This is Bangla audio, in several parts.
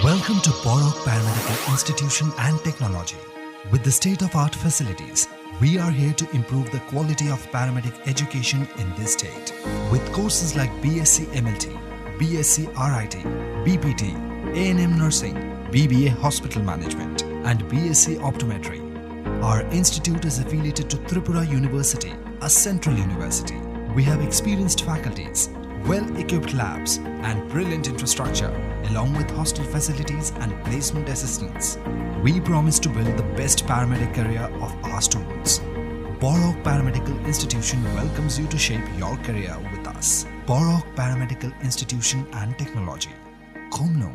Welcome to KOKBOROK Paramedical Institution and Technology. With the state-of-art facilities, we are here to improve the quality of paramedic education in this state. With courses like BSc MLT, BSc RIT, BPT, A&M Nursing, BBA Hospital Management, and BSc Optometry. Our institute is affiliated to TRIPURA University, a central university. We have experienced faculties, well-equipped labs, and brilliant infrastructure, along with hostel facilities and placement assistance. We promise to build the best paramedic career of our students. KOKBOROK Paramedical Institution welcomes you to shape your career with us. KOKBOROK Paramedical Institution and Technology. Komno.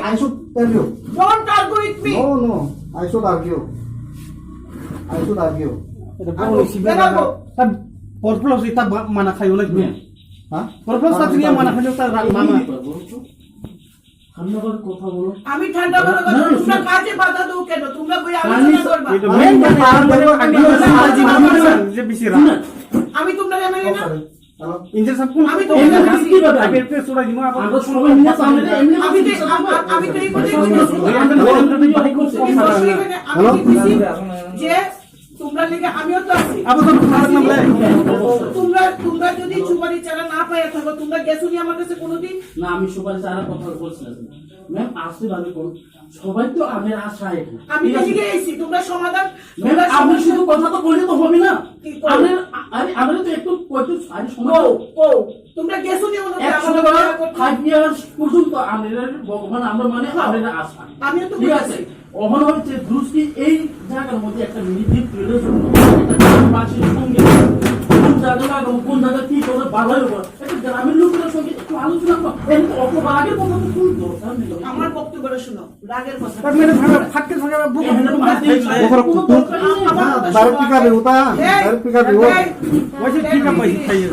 I should tell you. Don't argue with me. No. I should argue. Porplos kita mana kayu lagi? Hah? Porplos tadi dia mana kayu tak mama? আমি ঠান্ডা করে কথা তোমরা কাজে বাধা দাও কেন তোমরা বই আলোচনা করবা আমি তোমরা এমএলএ না इंजन सब कुछ আমি তোমরা আগে पे छोड़ा দিমা আমি তো এই কথা যে তোমরা লিগে আমিও তো আছি তোমরা যদি সুপারি চারা না পায় থাকো তোমরা গেছুনি আমার কাছে কোনোদিন না আমি সুপারি চারা কথা বলছিলাম ম্যাম আসলে ভাবে কোন সবাই তো আমার আশা এখানে আমি লিগে আইছি তোমরা সমাধান আপনি শুধু কথা তো বললে তো হবে না আমরা তো একটু কত আরে সময় তোমরা গেছুনি আমার 5 ইয়ার্স পর্যন্ত আমরা ভগবান আমরা মানে আমরা আশা আমিও তো ঠিক আছে ওখানে হচ্ছে দুস্কি এই জায়গার মধ্যে একটা মিনিট তৈরির জন্য একটা মাছের সঙ্গে কোন জায়গা লাগাবো কোন জায়গা কি করে বাড়াই হবে একটা গ্রামের লোকের সঙ্গে একটু আলোচনা করো এটা তো অত রাগের কথা তো শুনতো আমার বক্তব্যটা শুনো রাগের কথা मेरे फाटके संगे बुक दारू पिका भी होता वैसे ठीक है पैसे खाइए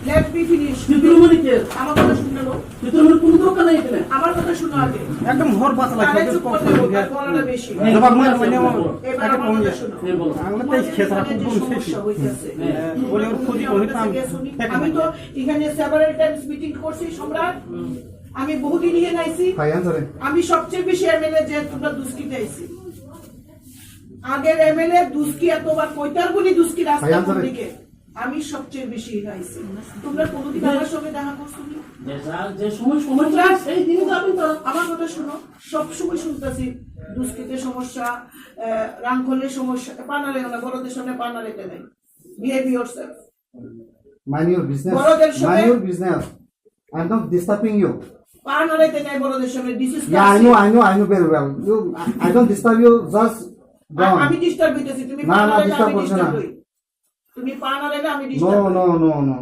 লেট মি ফিনিশ চিত্রমণি কে আমার কথা শুনে নাও চিত্রমণি কোন দরকার নাই এখানে আমার কথা শুনো আগে एकदम होर बात আরে लगे চুপ করতে বলতে বলাটা বেশি जवाब मैं मैंने এবার আমার কথা শুনো आंगले ते क्षेत्र को সমস্যা হইতাছে बोले और खुद ही बोले আমি তো এখানে সেভারাল টাইমস মিটিং করছি সম্রাট আমি বহুদিন নিয়ে নাইছি আমি সবচেয়ে বেশি এমএলএ যে তোমরা দুস্কিতে আইছি আগের এমএলএ দুস্কি এতবার কয়টার গুলি দুস্কি রাস্তা দিকে আমি সবচেয়ে বেশি নাইছি তোমরা কোনোদিন আমার সঙ্গে দেখা করছো না যে সময় সেই দিন যাবেন তো আমার কথা শুনো সব সময় শুনতাছি দুস্কিতে সমস্যা রাংখলের সমস্যা পানারে না বড়দের সামনে পানা রেখে নাই behave yourself mind your business I'm not disturbing you পানা রেখে নাই বড়দের সামনে this is I know very well I don't disturb you just go on আমি ডিস্টার্ব হইতেছি তুমি না পানা রেখে ডিস্টার্ব আমি করছ না ডিস্টার্ব হই তুমি পানা রেখে আমি ডিস্টার্ব no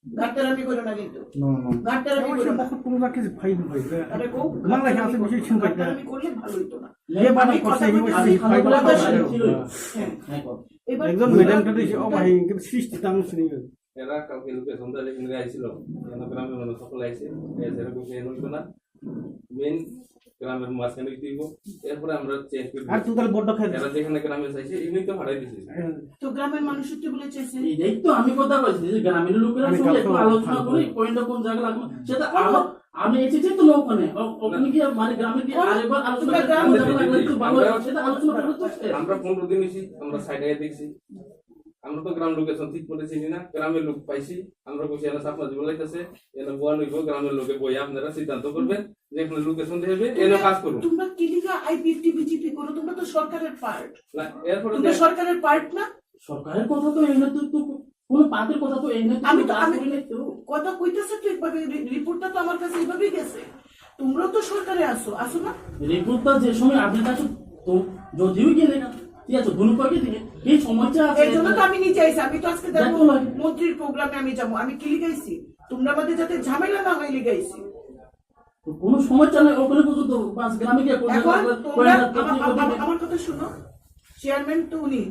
গাট্টারামি করো না কিন্তু no গাট্টারামি করো না बहुत पूरा के भाई भाई আরে কো मांगला यहाँ से मुझे छिन करता গাট্টারামি করলে ভালো হইতো না ये बात कर सही है भाई এবার एकदम मैडम का तो ओ भाई इनके सृष्टि ताम सुनी এরা কাউকে লোকে সন্ধ্যা এখানে আইছিল গ্রামের মানুষ সকল আইছে এরকম কেন হইতো না মেন গ্রামের মাঝখানে দিব এরপরে আমরা চেঞ্জ করি আর তুই তাহলে বড় খাই এরা যেখানে গ্রামে চাইছে এমনি তো ভাড়াই দিছে তো গ্রামের মানুষ কি বলেছে এই তো আমি কথা বলছি যে গ্রামের লোকেরা সঙ্গে একটু আলোচনা করি পয়েন্টটা কোন জায়গা লাগবে সেটা আমি এসেছি তো ওখানে ওখানে কি মানে গ্রামে কি আরেকবার আলোচনা কোন জায়গা লাগলে একটু ভালো সেটা আলোচনা করতে তো আমরা 15 দিন এসেছি আমরা সাইডে দেখছি আমরা তো গ্রাম লোকেশন ঠিক করে চিনি না গ্রামের লোক পাইছি আমরা কইছি এনা সাপনা দিব লাইতাছে এনা বোয়া নইবো গ্রামের লোকে বই আপনারা সিদ্ধান্ত করবেন যেখানে লোকেশন দেবে এনা কাজ করুন তোমরা কিলিগা আইপিএফটি বিজেপি করো তোমরা তো সরকারের পার্ট না এরপরে তোমরা সরকারের পার্ট না সরকারের কথা তো এনে তো কোন পার্টির কথা তো এনে তো আমি কথা কইতাছে তো একবার রিপোর্টটা তো আমার কাছে এইভাবেই গেছে তোমরা তো সরকারে আসো না রিপোর্টটা যে সময় আপনার কাছে তো যদিও গেলে না ঠিক আছে দুনো পার্টি থেকে এই সময়টা আছে এই জন্য তো আমি নিচে আইছি আমি তো আজকে দেখো মন্ত্রীর প্রোগ্রামে আমি যাবো আমি কি লিখাইছি তোমরা আমাদের যাতে ঝামেলা না হয় লিখাইছি কোনো সমস্যা নাই ওখানে পর্যন্ত পাঁচ গ্রামে গিয়ে আমার কথা শুনো চেয়ারম্যান তো উনি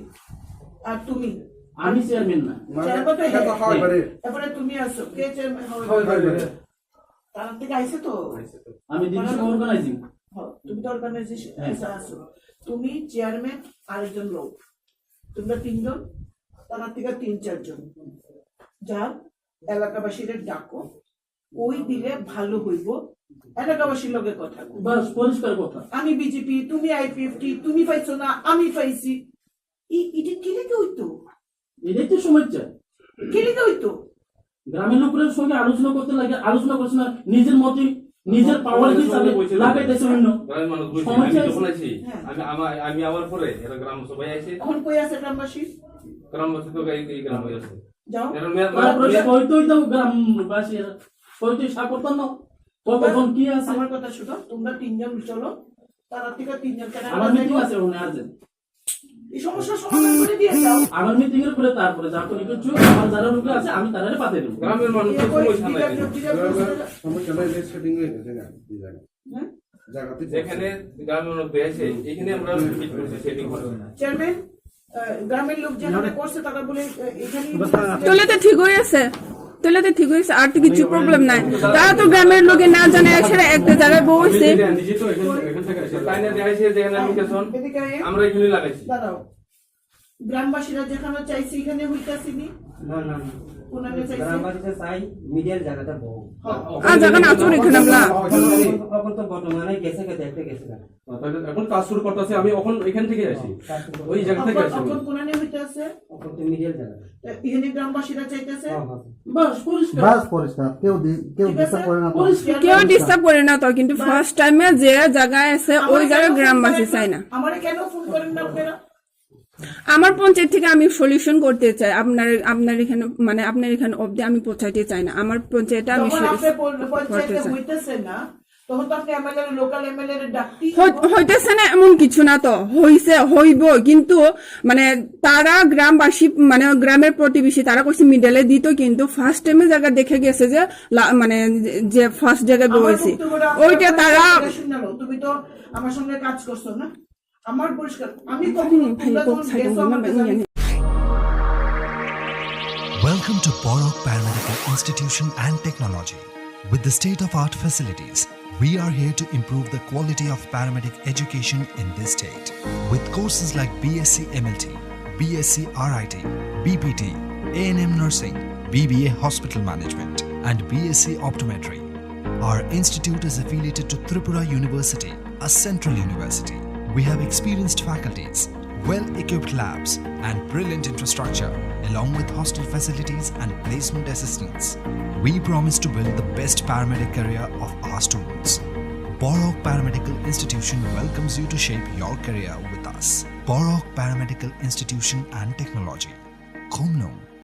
আর তুমি আমি চেয়ারম্যান না এবারে তুমি আসো কে চেয়ারম্যান হবে তার থেকে আইছে তো আমি দিনটা অর্গানাইজিং তুমি তো অর্গানাইজেশন আসো তুমি চেয়ারম্যান আরেকজন লোক তোমরা তিনজন তার থেকে 3-4 জন যার এলাকাবাসীদের ডাকো ওই দিলে ভালো হইব এলাকাবাসীর লগে কথা কই। বাস পরিষ্কার কথা। আমি বিজেপি, তুমি আইপিএফটি, তুমি পাইছো না আমি পাইছি, এটা কি লেগে হইতো? এটাই তো সমস্যা। কি লেগে হইতো? গ্রামের লোকের সঙ্গে আলোচনা করতে লাগে, আলোচনা করছে না, নিজের মতে নিজের পাওয়ার হিসাবে লাগাইতেছে অন্য গ্রামের মানুষ বলছে সমস্যা আমি আছে। যখন আইছি আমি আমার পরে এরা গ্রাম সবাই আইছে, এখন কই আছে গ্রামবাসী? গ্রামবাসী তো এই গ্রামে আছে। যাও তারপরে হয়তোই তো গ্রামবাসী হয়তোই সাপোর্ট না কতক্ষণ কি আছে। আমার কথা শুনো, তোমরা তিনজন চলো, তারা থেকে তিনজন কেন আমার মিটিং আছে ওখানে আছে, এই সমস্যার সমাধান করে দিয়ে যাও। আমার মিটিং এর পরে তারপরে যা করে কিছু আমার যারা লোক আছে আমি তারারে পাতে দেব। গ্রামের মানুষ তো সমস্যা নাই, সমস্যাটা এই সেটিং হয়ে গেছে না এই জায়গাতে যেখানে গ্রামের মধ্যে আছে এখানে আমরা ফিট করছি সেটিং করে। চেয়ারম্যান, গ্রামের লোক যেখানে করছে তারা বলে এখানে তোলাতে ঠিক হয়েছে, তোলাতে ঠিক হয়েছে, আর তো কিছু প্রবলেম নাই। তারা তো গ্রামের লোকে না জানে একসাথে একটা জায়গায় বসে নিজে তো এখান থেকে আসে তাই না দেখাইছে যেখানে লোকেশন এদিকে আয়। আমরা এখানে লাগাইছি। দাঁড়াও, গ্রামবাসীরা যেখানে চাইছে এখানে হইতাছিনি, না না না কোনানে চাইছে গ্রামবাসীতে চাই মিডিয়ার জায়গাটা বহু আর জায়গা না চোর এখানে আমরা এখন তো বর্তমানে গেছে দেখতে গেছে না এখন কাজ শুরু করতেছে, আমি এখন এখান থেকে আসি, ওই জায়গা থেকে আসি। এখন কোনানে হইতাছে, এখন তো মিডিয়ার জায়গা এখানে গ্রামবাসীরা চাইতেছে। বাস পরিষ্কার। বাস পরিষ্কার, কেউ ডিস্টার্ব করে না তো। কেউ ডিস্টার্ব করে না তো, কিন্তু ফার্স্ট টাইমে যে জায়গায় আছে ওই জায়গায় গ্রামবাসী চাই না। আমারে কেন ফোন করেন না আপনারা? আমার পঞ্চায়েত থেকে আমি সলিউশন করতে চাই, আপনার এখানে মানে আপনার এখানে অবধি আমি পৌঁছাইতে চাই না, আমার পঞ্চায়েতে আমি যখন আপনি করতে পঞ্চায়েতে চাই। হইতেছে না তখন তো আপনি এমএলএ লোকাল এমএলএ ডাকতেই হইতেছে না এমন কিছু না তো, হইছে হইব, কিন্তু মানে তারা গ্রামবাসী মানে গ্রামের প্রতিবেশী তারা কইছে মিডলে দিত, কিন্তু ফার্স্ট টাইমে জায়গা দেখে গেছে যে মানে যে ফার্স্ট জায়গায় বসেছি ওইটা তারা। তুমি তো আমার সঙ্গে কাজ করছো না, আমার পরিষ্কার আমি কখনো তোমরা যখন গেছো আমার কাছে Welcome to Borok Paramedical Institution and Technology. With the state-of-art facilities, we are here to improve the quality of paramedic education in this state. With courses like BSc MLT, BSc RIT, BPT, A&M Nursing, BBA Hospital Management, and BSc Optometry. Our institute is affiliated to TRIPURA University, a central university. We have experienced faculties, well-equipped labs, and brilliant infrastructure, along with hostel facilities and placement assistance. We promise to build the best paramedic career of our students. Borok Paramedical Institution welcomes you to shape your career with us. Borok Paramedical Institution and Technology. Komnong.